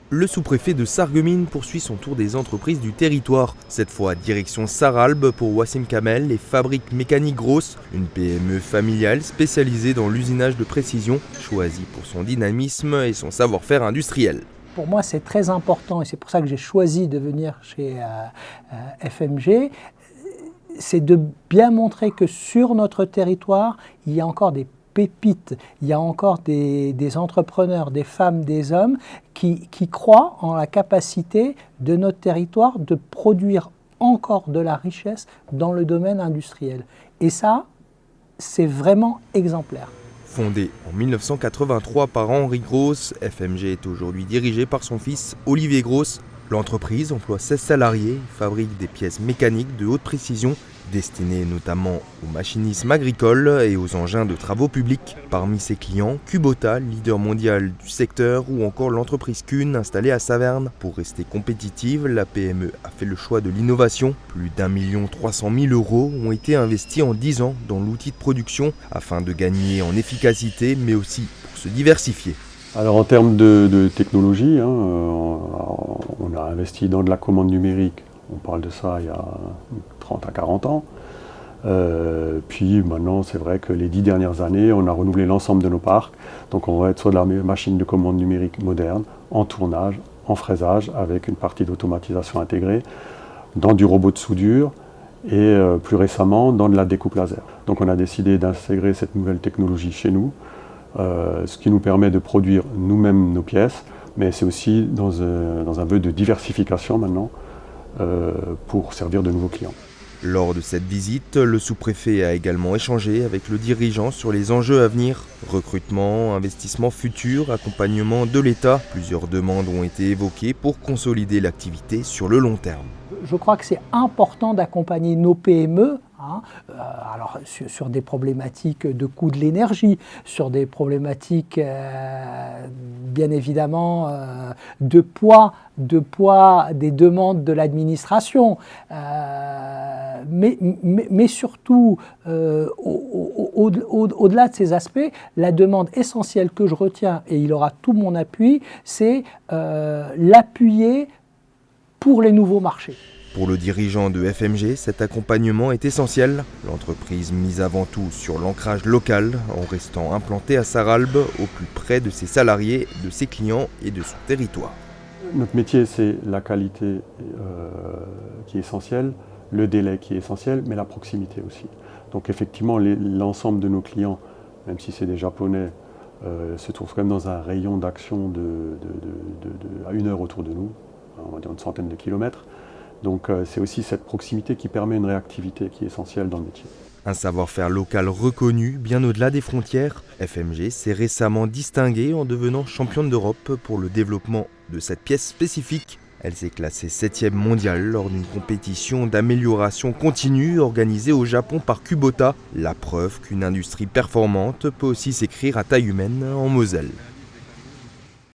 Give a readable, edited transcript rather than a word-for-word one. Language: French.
Le sous-préfet de Sarreguemines poursuit son tour des entreprises du territoire. Cette fois, direction Sarralbe pour Wassim Kamel et Fabrique Mécanique Grosse, une PME familiale spécialisée dans l'usinage de précision, choisie pour son dynamisme et son savoir-faire industriel. Pour moi, c'est très important et c'est pour ça que j'ai choisi de venir chez FMG. C'est de bien montrer que sur notre territoire, il y a encore des pépites, il y a encore des entrepreneurs, des femmes, des hommes qui croient en la capacité de notre territoire de produire encore de la richesse dans le domaine industriel. Et ça, c'est vraiment exemplaire. Fondée en 1983 par Henri Grosse, FMG est aujourd'hui dirigée par son fils Olivier Grosse. L'entreprise emploie 16 salariés et fabrique des pièces mécaniques de haute précision destinées notamment aux machinismes agricoles et aux engins de travaux publics. Parmi ses clients, Kubota, leader mondial du secteur, ou encore l'entreprise Kuhn installée à Saverne. Pour rester compétitive, la PME a fait le choix de l'innovation. Plus d'1 300 000 € ont été investis en 10 ans dans l'outil de production afin de gagner en efficacité mais aussi pour se diversifier. Alors en termes de technologie, on a investi dans de la commande numérique, on parle de ça il y a 30 à 40 ans. Puis maintenant c'est vrai que les 10 dernières années on a renouvelé l'ensemble de nos parcs, donc on va être sur de la machine de commande numérique moderne, en tournage, en fraisage, avec une partie d'automatisation intégrée, dans du robot de soudure et plus récemment dans de la découpe laser. Donc on a décidé d'intégrer cette nouvelle technologie chez nous. Ce qui nous permet de produire nous-mêmes nos pièces, mais c'est aussi dans un vœu de diversification maintenant pour servir de nouveaux clients. Lors de cette visite, le sous-préfet a également échangé avec le dirigeant sur les enjeux à venir. Recrutement, investissement futur, accompagnement de l'État. Plusieurs demandes ont été évoquées pour consolider l'activité sur le long terme. Je crois que c'est important d'accompagner nos PME, alors sur des problématiques de coût de l'énergie, sur des problématiques bien évidemment de poids des demandes de l'administration, mais surtout au-delà de ces aspects, la demande essentielle que je retiens, et il aura tout mon appui, c'est l'appuyer pour les nouveaux marchés. Pour le dirigeant de FMG, cet accompagnement est essentiel. L'entreprise mise avant tout sur l'ancrage local, en restant implantée à Sarralbe, au plus près de ses salariés, de ses clients et de son territoire. Notre métier, c'est la qualité qui est essentielle, le délai qui est essentiel, mais la proximité aussi. Donc effectivement, l'ensemble de nos clients, même si c'est des Japonais, se trouvent quand même dans un rayon d'action à 1 heure autour de nous, on va dire une centaine de kilomètres. Donc c'est aussi cette proximité qui permet une réactivité qui est essentielle dans le métier. Un savoir-faire local reconnu, bien au-delà des frontières. FMG s'est récemment distinguée en devenant championne d'Europe pour le développement de cette pièce spécifique. Elle s'est classée 7e mondiale lors d'une compétition d'amélioration continue organisée au Japon par Kubota. La preuve qu'une industrie performante peut aussi s'écrire à taille humaine en Moselle.